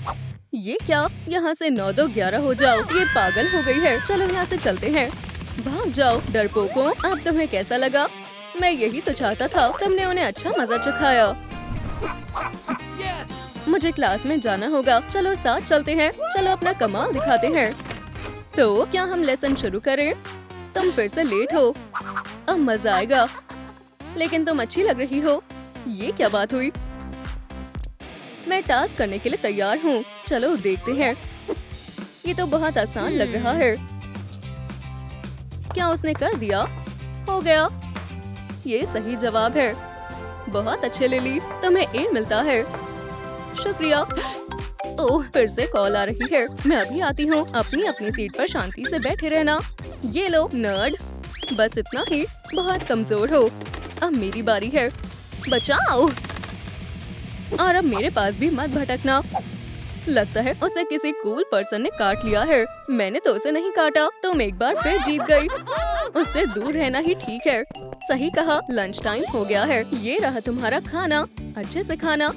ये क्या? यहाँ से 9 2 11 हो जाओ। ये पागल हो गई है। चलो यहाँ से चलते हैं। भाग जाओ डरपोकों। अब तुम्हें कैसा लगा? मैं यही तो चाहता था। तुमने उन्हें अच्छा मजा चखाया। मुझे क्लास में जाना होगा। चलो साथ चलते हैं। चलो अपना कमाल दिखाते हैं। तो क्या हम लेसन शुरू करें? तुम फिर से लेट हो। अब मजा आएगा। लेकिन तुम अच्छी लग रही हो। ये क्या बात हुई? मैं टास्क करने के लिए तैयार हूँ। चलो देखते हैं। ये तो बहुत आसान लग रहा है। क्या उसने कर दिया? हो गया। ये सही जवाब है। बहुत अच्छे लिली, तुम्हें ए मिलता है। शुक्रिया। ओह, फिर से कॉल आ रही है। मैं अभी आती हूँ। अपनी अपनी सीट पर शांति से बैठे रहना। ये लो नर्ड। बस इतना ही। बहुत कमजोर हो। अब मेरी बारी है। बचाओ। और अब मेरे पास भी मत भटकना। लगता है उसे किसी कूल पर्सन ने काट लिया है। मैंने तो उसे नहीं काटा। तुम एक बार फिर जीत गई। उससे दूर रहना ही ठीक है। सही कहा। लंच टाइम हो गया है। ये रहा तुम्हारा खाना। अच्छे से खाना।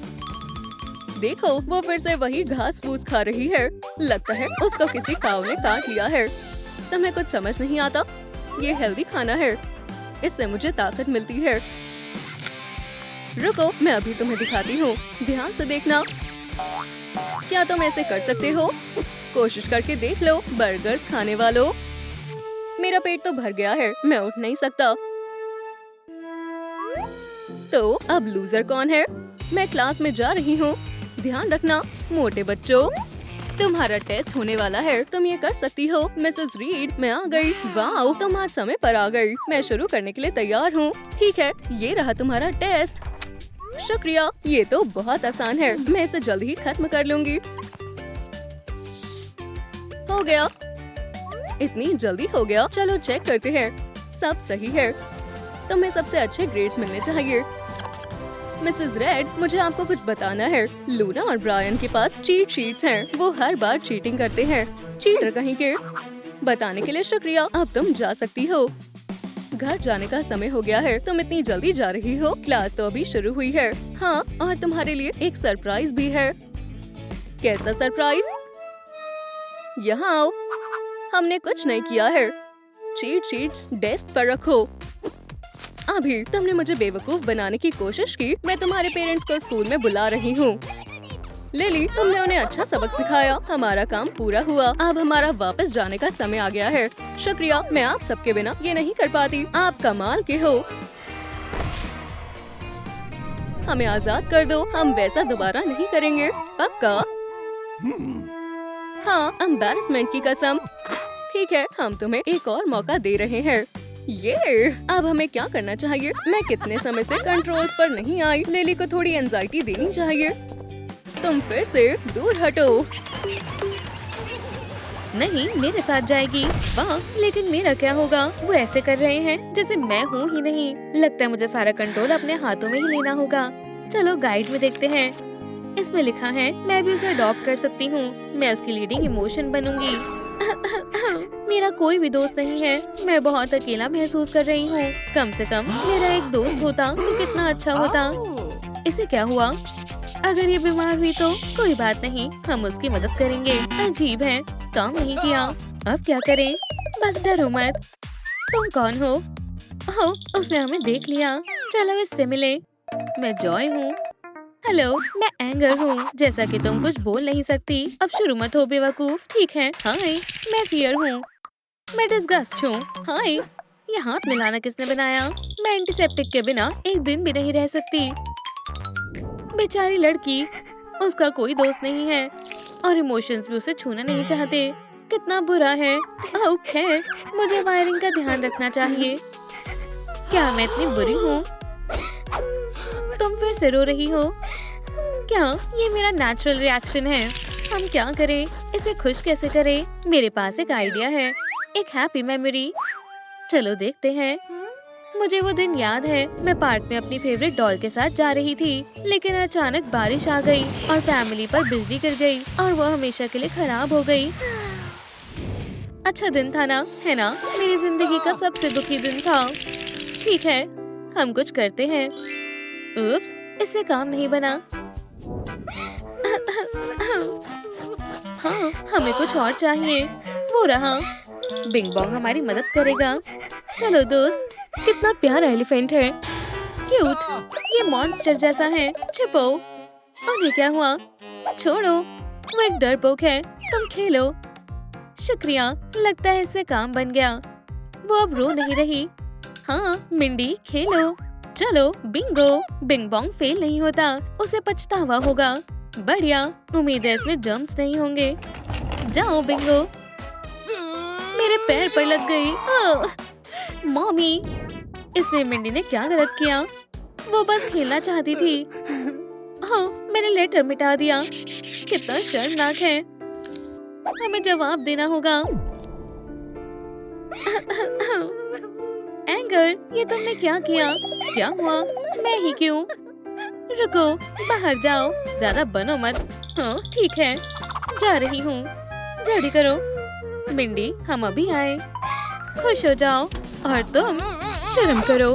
देखो, वो फिर से वही घास फूस खा रही है। लगता है उसको किसी काऊ ने काट लिया है। तुम्हें कुछ समझ नहीं आता? ये हेल्दी खाना है। इससे मुझे ताकत मिलती है। रुको, मैं अभी तुम्हें दिखाती हूँ। ध्यान से देखना। क्या तुम ऐसे कर सकते हो? कोशिश करके देख लो। बर्गर्स खाने वालों, मेरा पेट तो भर गया है। मैं उठ नहीं सकता। तो अब लूजर कौन है? मैं क्लास में जा रही हूँ। ध्यान रखना मोटे बच्चों। तुम्हारा टेस्ट होने वाला है। तुम ये कर सकती हो। मिसेस रीड, मैं आ गई। वाओ, तुम आज समय पर आ गई। मैं शुरू करने के लिए तैयार हूँ। ठीक है, ये रहा तुम्हारा टेस्ट। शुक्रिया। ये तो बहुत आसान है। मैं इसे जल्द ही खत्म कर लूंगी। हो गया। इतनी जल्दी हो गया। चलो चेक करते हैं। सब सही है। तुम्हें सबसे अच्छे ग्रेड्स मिलने चाहिए। मिसेस रेड, मुझे आपको कुछ बताना है। लूना और ब्रायन के पास चीट शीट्स हैं। वो हर बार चीटिंग करते हैं। चीटर कहीं के। बताने के लिए शुक्रिया। अब तुम जा सकती हो। घर जाने का समय हो गया है। तुम इतनी जल्दी जा रही हो? क्लास तो अभी शुरू हुई है। हाँ, और तुम्हारे लिए एक सरप्राइज भी है। कैसा सरप्राइज? यहाँ आओ। हमने कुछ नहीं किया है। चीट शीट्स डेस्क पर रखो। अभी तुमने मुझे बेवकूफ बनाने की कोशिश की। मैं तुम्हारे पेरेंट्स को स्कूल में बुला रही हूँ। लिली, तुमने उन्हें अच्छा सबक सिखाया। हमारा काम पूरा हुआ। अब हमारा वापस जाने का समय आ गया है। शुक्रिया, मैं आप सबके बिना ये नहीं कर पाती। आप कमाल के हो। हमें आजाद कर दो। हम वैसा दोबारा नहीं करेंगे। पक्का? हाँ, एम्बैरेसमेंट की कसम। ठीक है, हम तुम्हें एक और मौका दे रहे हैं। ये अब हमें क्या करना चाहिए? मैं कितने समय से कंट्रोल पर नहीं आई। लिली को थोड़ी एंजाइटी देनी चाहिए। तुम फिर से दूर हटो। नहीं, मेरे साथ जाएगी। वाह, लेकिन मेरा क्या होगा? वो ऐसे कर रहे हैं जैसे मैं हूँ ही नहीं। लगता है मुझे सारा कंट्रोल अपने हाथों में ही लेना होगा। चलो गाइड में देखते हैं। इसमें लिखा है मैं भी उसे अडॉप्ट कर सकती हूँ। मैं उसकी लीडिंग इमोशन बनूंगी। मेरा कोई भी दोस्त नहीं है। मैं बहुत अकेला महसूस कर रही हूँ। कम से कम मेरा एक दोस्त होता तो कितना अच्छा होता। इसे क्या हुआ? अगर ये बीमार हुई तो कोई बात नहीं, हम उसकी मदद करेंगे। अजीब है, काम नहीं किया। अब क्या करें? बस डरो मत। तुम कौन हो? हो, उसने हमें देख लिया। चलो इससे मिले। मैं जॉय हूँ। हेलो, मैं एंगर हूँ। जैसा कि तुम कुछ बोल नहीं सकती, अब शुरू मत हो बेवकूफ। ठीक है। हाय, मैं फियर हूँ। मैं डिस्गस्ट हूँ। हाय, ये हाथ मिलाना किसने बनाया? मैं एंटीसेप्टिक के बिना एक दिन भी नहीं रह सकती। बेचारी लड़की, उसका कोई दोस्त नहीं है और इमोशंस भी उसे छूना नहीं चाहते। कितना बुरा है। खैर, मुझे वायरिंग का ध्यान रखना चाहिए। क्या मैं इतनी बुरी हूँ? तुम फिर से रो रही हो? क्या ये मेरा नेचुरल रिएक्शन है? हम क्या करें? इसे खुश कैसे करें? मेरे पास एक आइडिया है, एक हैप्पी मेमोरी। चलो देखते हैं। मुझे वो दिन याद है, मैं पार्क में अपनी फेवरेट डॉल के साथ जा रही थी, लेकिन अचानक बारिश आ गई और फैमिली पर बिजली गिर गई और वो हमेशा के लिए खराब हो गई। अच्छा दिन था ना, है ना? मेरी जिंदगी का सबसे दुखी दिन था। ठीक है, हम कुछ करते हैं। उप्स, इससे काम नहीं बना। हाँ, हमें कुछ और चाहिए। वो रहा। बिंग बॉन्ग हमारी मदद करेगा। चलो दोस्त, कितना प्यारा एलिफेंट है। क्यूट, ये मॉन्स्टर जैसा है। छिपो। उन्हें क्या हुआ? छोड़ो, वो एक डरपोक है। तुम खेलो। शुक्रिया, लगता है इससे काम बन गया। वो अब रो नहीं रही। हाँ मिंडी, खेलो। चलो बिंगो। बिंग बॉन्ग फेल नहीं होता, उसे पछतावा होगा। बढ़िया, उम्मीद है इसमें जम्प्स नहीं होंगे। जाओ बिंगो। मेरे पैर पर लग गई। मॉमी, इसमें मिंडी ने क्या गलत किया? वो बस खेलना चाहती थी। हाँ, मैंने लेटर मिटा दिया। कितना शर्मनाक है। हमें जवाब देना होगा। एंगर, ये तुमने क्या किया? क्या हुआ? मैं ही क्यों? रुको, बाहर जाओ। ज्यादा बनो मत। हाँ ठीक है, जा रही हूँ। जल्दी करो। मिंडी, हम अभी आए। खुश हो जाओ। और तुम शर्म करो।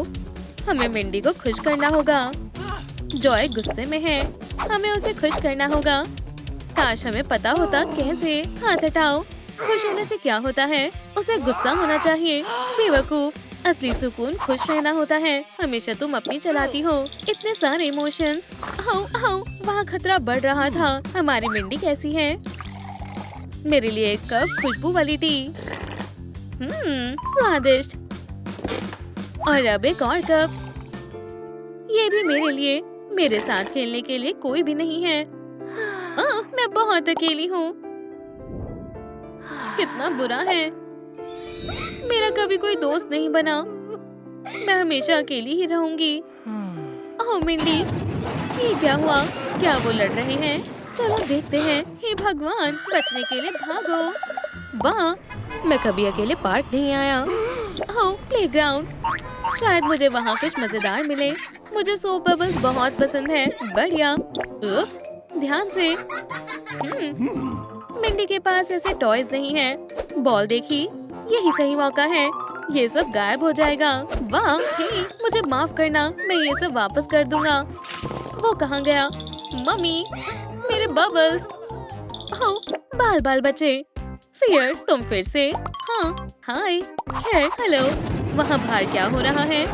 हमें मिंडी को खुश करना होगा। जॉय गुस्से में है, हमें उसे खुश करना होगा। काश हमें पता होता कैसे। हाथ हटाओ। खुश होने से क्या होता है? उसे गुस्सा होना चाहिए। बेवकूफ, असली सुकून खुश रहना होता है। हमेशा तुम अपनी चलाती हो। इतने सारे इमोशंस। वहाँ खतरा बढ़ रहा था। हमारी मिंडी कैसी है? मेरे लिए एक कप खुशबू वाली टी। स्वादिष्ट। और अब एक और कप। ये भी मेरे लिए। मेरे साथ खेलने के लिए कोई भी नहीं है। मैं बहुत अकेली हूँ। कितना बुरा है। मेरा कभी कोई दोस्त नहीं बना। मैं हमेशा अकेली ही रहूंगी। ओह मिंडी, ये क्या हुआ? क्या वो लड़ रहे हैं? चलो देखते हैं। हे भगवान, बचने के लिए भागो। वाह, मैं कभी अकेले पार्क नहीं आया। ओह प्लेग्राउंड, शायद मुझे वहाँ कुछ मजेदार मिले। मुझे सोप बबल्स बहुत पसंद है। बढ़िया। उप्स, ध्यान से। मिंडी के पास ऐसे टॉयज नहीं है। बॉल देखी, यही सही मौका है। ये सब गायब हो जाएगा। वाह, हे, मुझे माफ करना, मैं ये सब वापस कर दूंगा। वो कहाँ गया? मम्मी, मेरे बबल्स। ओह, बाल बाल बचे। फियर, तुम फिर से? हाँ, हाय। खैर, हेलो। वहाँ बाहर क्या हो रहा है?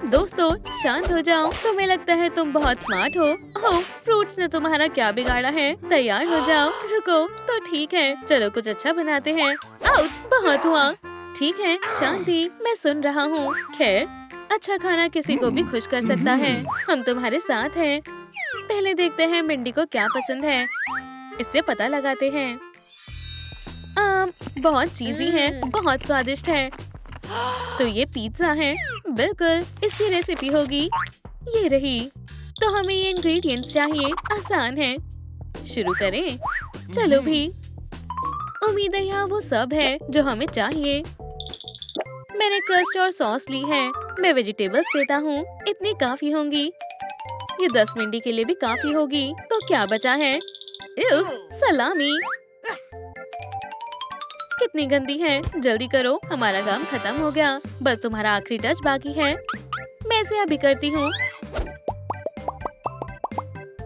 दोस्तों, शांत हो जाओ। तुम्हें लगता है तुम बहुत स्मार्ट हो। ओह, फ्रूट्स ने तुम्हारा क्या बिगाड़ा है? तैयार हो जाओ। रुको, तो ठीक है, चलो कुछ अच्छा बनाते हैं। आउच, बहुत हुआ। ठीक है, शांति, मैं सुन रहा हूँ। खैर, अच्छा खाना किसी को भी खुश कर सकता है। हम तुम्हारे साथ हैं। पहले देखते हैं मिंडी को क्या पसंद है। इससे पता लगाते हैं। बहुत चीज़ी है, बहुत स्वादिष्ट है। तो ये पिज्जा है। बिल्कुल, इसकी रेसिपी होगी। ये रही। तो हमें ये इंग्रेडिएंट्स चाहिए। आसान है। शुरू करें। चलो भी। उम्मीद है यहाँ वो सब है जो हमें चाहिए। मैंने क्रस्ट और सॉस ली है। मैं वेजिटेबल्स देता हूँ। इतनी काफी होंगी। ये 10 मिनट के लिए भी काफी होगी। तो क्या बचा है? सलामी। कितनी गंदी है। जल्दी करो, हमारा काम खत्म हो गया। बस तुम्हारा आखिरी टच बाकी है। मैं इसे अभी करती हूँ।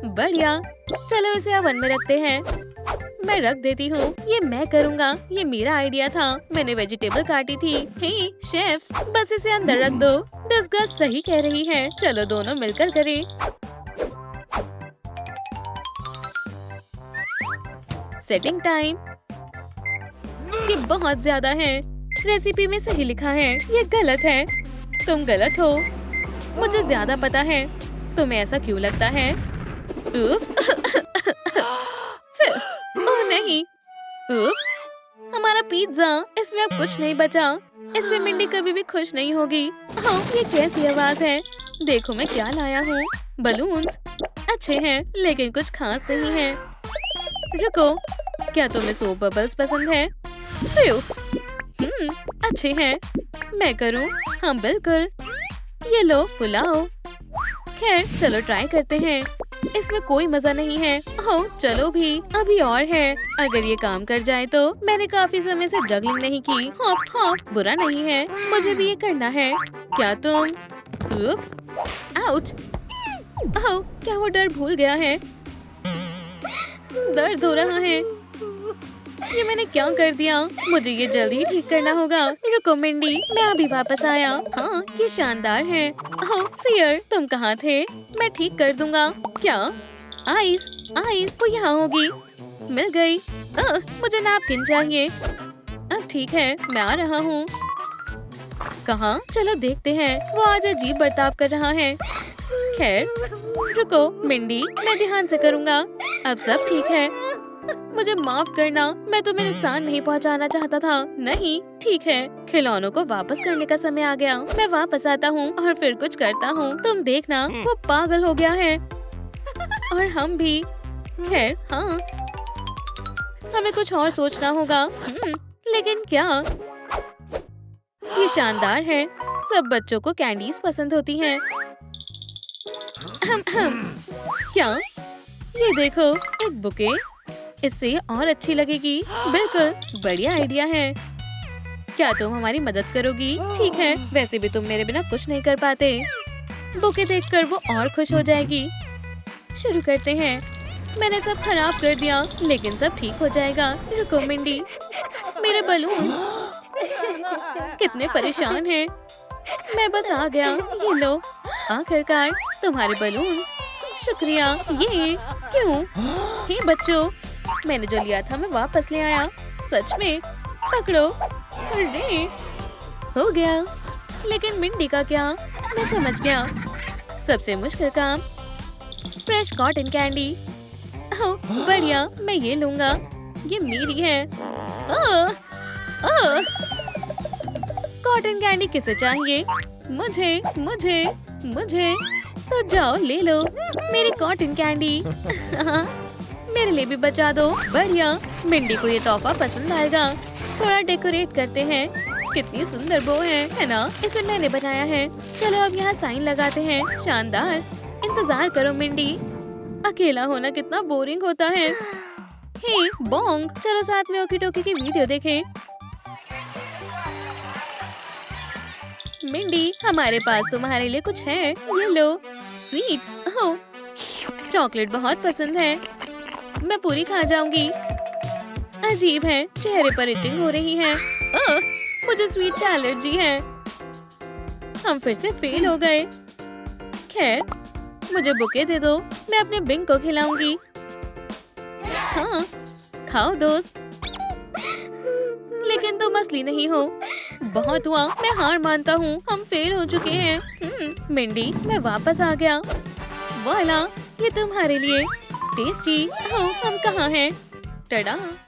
बढ़िया। चलो इसे ओवन में रखते हैं। मैं रख देती हूँ। ये मैं करूँगा। ये मेरा आइडिया था। मैंने वेजिटेबल काटी थी। हे शेफ्स, बस इसे अंदर रख दो। डिस्गस्ट सही कह रही है। चलो दोनों मिलकर करें। Setting time. ये बहुत ज्यादा है। रेसिपी में सही लिखा है, ये गलत है। तुम गलत हो। मुझे ज्यादा पता है। तुम्हें ऐसा क्यों लगता है? उप्स। ओह नहीं। उप्स, हमारा पिज्जा। इसमें अब कुछ नहीं बचा। इससे मिंडी कभी भी खुश नहीं होगी। ओह, ये कैसी आवाज है? देखो मैं क्या लाया हूँ। बलून्स अच्छे हैं, लेकिन कुछ खास नहीं है। रुको, क्या तुम्हें सोप बबल्स पसंद है? अच्छे हैं। मैं करूं? हाँ बिल्कुल। ये लो, फुलाओ। खैर, चलो ट्राई करते हैं। इसमें कोई मजा नहीं है। ओह, चलो भी, अभी और है। अगर ये काम कर जाए तो। मैंने काफी समय से जगलिंग नहीं की। हॉप हॉप, बुरा नहीं है। मुझे भी ये करना है। क्या तुम? उप्स, आउच। ओह, क्या वो डर भूल गया है? दर्द हो रहा है। ये मैंने क्या कर दिया? मुझे ये जल्दी ही ठीक करना होगा। रुको मिंडी, मैं अभी वापस आया। हाँ, ये शानदार है। ओह फियर, तुम कहाँ थे? मैं ठीक कर दूंगा। क्या? आइस, आइस वो यहाँ होगी। मिल गई। मुझे नैपकिन चाहिए। अब ठीक है, मैं आ रहा हूँ। कहाँ? चलो देखते हैं। वो आज अजीब बर्ताव कर रहा है। खैर, रुको मिंडी, मैं ध्यान से करूँगा। अब सब ठीक है। मुझे माफ करना, मैं तुम्हें नुकसान नहीं पहुंचाना चाहता था। नहीं, ठीक है। खिलौनों को वापस करने का समय आ गया। मैं वापस आता हूँ और फिर कुछ करता हूँ। तुम देखना, वो पागल हो गया है। और हम भी। खैर, हाँ, हमें कुछ और सोचना होगा। लेकिन क्या? ये शानदार है। सब बच्चों को कैंडीज पसंद होती हैं। क्या? ये देखो, एक बुके। इससे और अच्छी लगेगी। बिल्कुल, बढ़िया आइडिया है। क्या तुम हमारी मदद करोगी? ठीक है, वैसे भी तुम मेरे बिना कुछ नहीं कर पाते। बुके देखकर वो और खुश हो जाएगी। शुरू करते हैं। मैंने सब खराब कर दिया, लेकिन सब ठीक हो जाएगा। रुको मिंडी, मेरे बलून्स कितने परेशान हैं। मैं बस आ गया। ये लो, आखिरकार तुम्हारे बलून्स। शुक्रिया। ये क्यों? हे बच्चों, मैंने जो लिया था मैं वापस ले आया। सच में? पकड़ो। अरे, हो गया। लेकिन मिंडी का क्या? मैं समझ गया। सबसे मुश्किल काम, फ्रेश कॉटन कैंडी। ओह, बढ़िया, मैं ये लूंगा। ये मेरी है। कॉटन कैंडी किसे चाहिए? मुझे, मुझे, मुझे। तो जाओ ले लो मेरी कॉटन कैंडी। मेरे लिए भी बचा दो। बढ़िया, मिंडी को ये तोहफा पसंद आएगा। थोड़ा डेकोरेट करते हैं। कितनी सुंदर बो है ना? इसे मैंने बनाया है। चलो अब यहाँ साइन लगाते हैं। शानदार। इंतजार करो मिंडी। अकेला होना कितना बोरिंग होता है। हे बोंग, चलो साथ में ओकी टोकी की वीडियो देखें। मिंडी, हमारे पास तुम्हारे लिए कुछ है। ये लो स्वीट्स। ओह, चॉकलेट बहुत पसंद है। मैं पूरी खा जाऊंगी। अजीब है, चेहरे पर इचिंग हो रही है। ओह, मुझे स्वीट से एलर्जी है। हम फिर से फेल हो गए। खैर, मुझे बुके दे दो, मैं अपने बिंग को खिलाऊंगी। हाँ, खाओ दोस्त। लेकिन तुम असली नहीं हो। बहुत हुआ, मैं हार मानता हूँ। हम फेल हो चुके हैं। मिंडी, मैं वापस आ गया। वाला, ये तुम्हारे लिए। टेस्टी। ओह, हम कहाँ हैं? टडा।